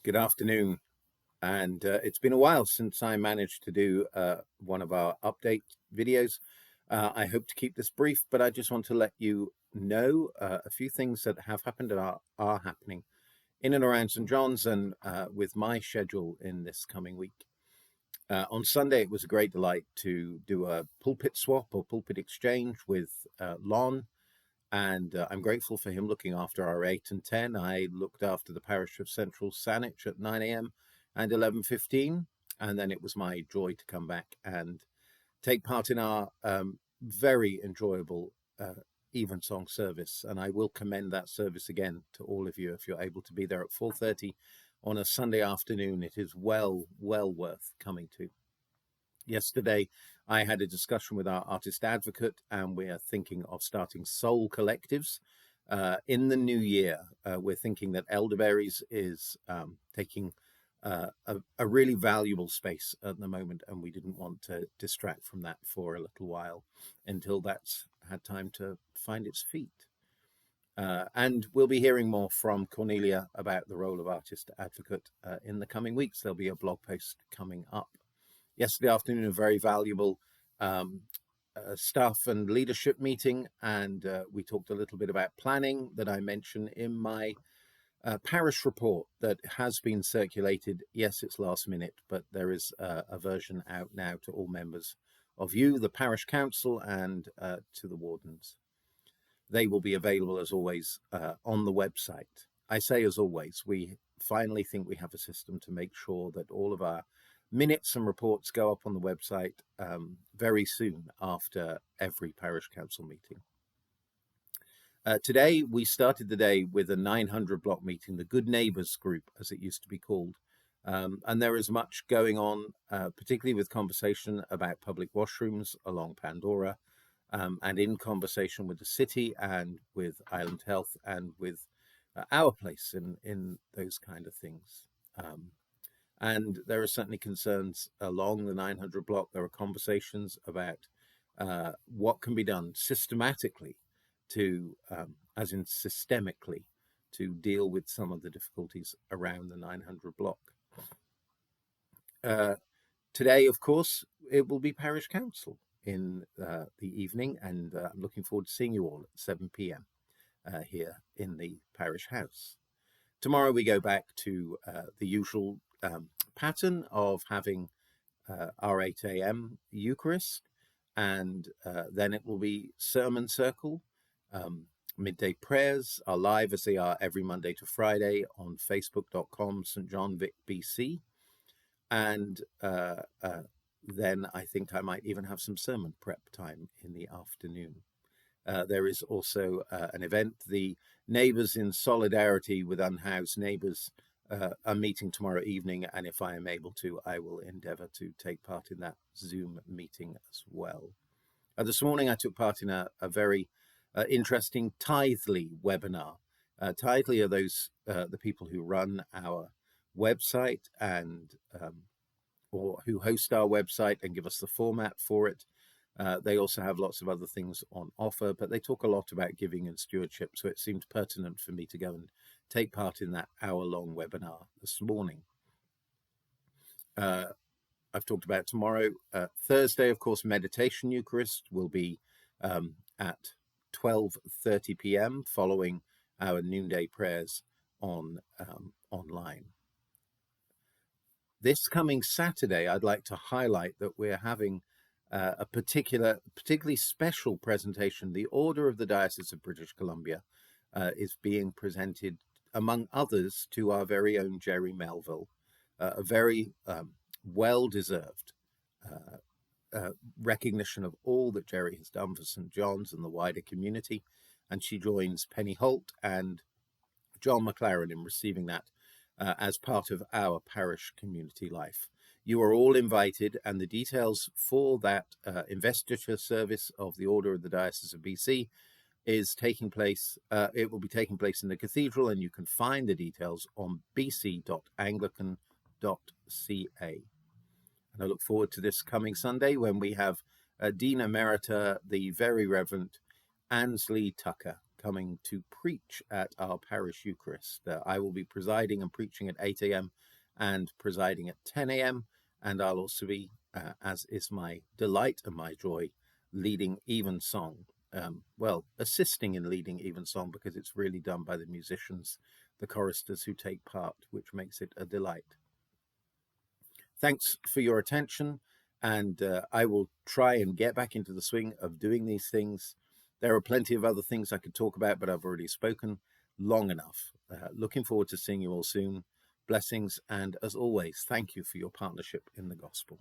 Good afternoon. And it's been a while since I managed to do one of our update videos. I hope to keep this brief, but I just want to let you know a few things that have happened and are happening in and around St. John's and with my schedule in this coming week. On Sunday, it was a great delight to do a pulpit swap or pulpit exchange with Lon, and I'm grateful for him looking after our 8 and 10. I looked after the parish of Central Saanich at 9 a.m. and 11:15, and then it was my joy to come back and take part in our very enjoyable evensong service. And I will commend that service again to all of you if you're able to be there at 4:30 on a Sunday afternoon. It is well worth coming to. Yesterday, I had a discussion with our artist advocate, and we are thinking of starting soul collectives. In the new year, we're thinking that elderberries is taking a really valuable space at the moment, and we didn't want to distract from that for a little while until that's had time to find its feet. And we'll be hearing more from Cornelia about the role of artist advocate in the coming weeks. There'll be a blog post coming up. Yesterday afternoon, a very valuable staff and leadership meeting, and we talked a little bit about planning that I mentioned in my parish report that has been circulated. Yes, it's last minute, but there is a version out now to all members of you, the parish council, and to the wardens. They will be available, as always, on the website. I say as always, we finally think we have a system to make sure that all of our minutes and reports go up on the website very soon after every parish council meeting. Today, we started the day with a 900 block meeting, the Good Neighbours group, as it used to be called. And there is much going on, particularly with conversation about public washrooms along Pandora, and in conversation with the city and with Island Health and with our place in those kind of things. And there are certainly concerns along the 900 block. There are conversations about what can be done systematically to, as in systemically, to deal with some of the difficulties around the 900 block. Today, of course, it will be parish council in the evening, and I'm looking forward to seeing you all at 7 p.m. Here in the parish house. Tomorrow we go back to the usual pattern of having our 8 a.m. Eucharist, and then it will be sermon circle, midday prayers are live as they are every Monday to Friday on facebook.com St. John Vic BC, and then I think I might even have some sermon prep time in the afternoon. There is also an event, the Neighbours in Solidarity with Unhoused Neighbours, a meeting tomorrow evening, and if I am able to, I will endeavour to take part in that Zoom meeting as well. This morning I took part in a very interesting Tithely webinar. Tithely are those the people who run our website and or who host our website and give us the format for it. They also have lots of other things on offer, but they talk a lot about giving and stewardship, so it seemed pertinent for me to go and take part in that hour-long webinar this morning. I've talked about tomorrow. Thursday, of course, Meditation Eucharist will be at 12:30 p.m. following our noonday prayers on online. This coming Saturday, I'd like to highlight that we're having a particularly special presentation. The Order of the Diocese of British Columbia is being presented, among others, to our very own Jerry Melville, a very well-deserved recognition of all that Jerry has done for St. John's and the wider community. And she joins Penny Holt and John McLaren in receiving that as part of our parish community life. You are all invited, and the details for that investiture service of the Order of the Diocese of BC is taking place. It will be taking place in the cathedral, and you can find the details on bc.anglican.ca. And I look forward to this coming Sunday when we have Dean Emerita, the very Reverend Ansley Tucker, coming to preach at our parish Eucharist. I will be presiding and preaching at 8 a.m. and presiding at 10 a.m. And I'll also be, as is my delight and my joy, leading evensong. Assisting in leading evensong, because it's really done by the musicians, the choristers who take part, which makes it a delight. Thanks for your attention, and I will try and get back into the swing of doing these things. There are plenty of other things I could talk about, but I've already spoken long enough. Looking forward to seeing you all soon. Blessings, and as always, thank you for your partnership in the gospel.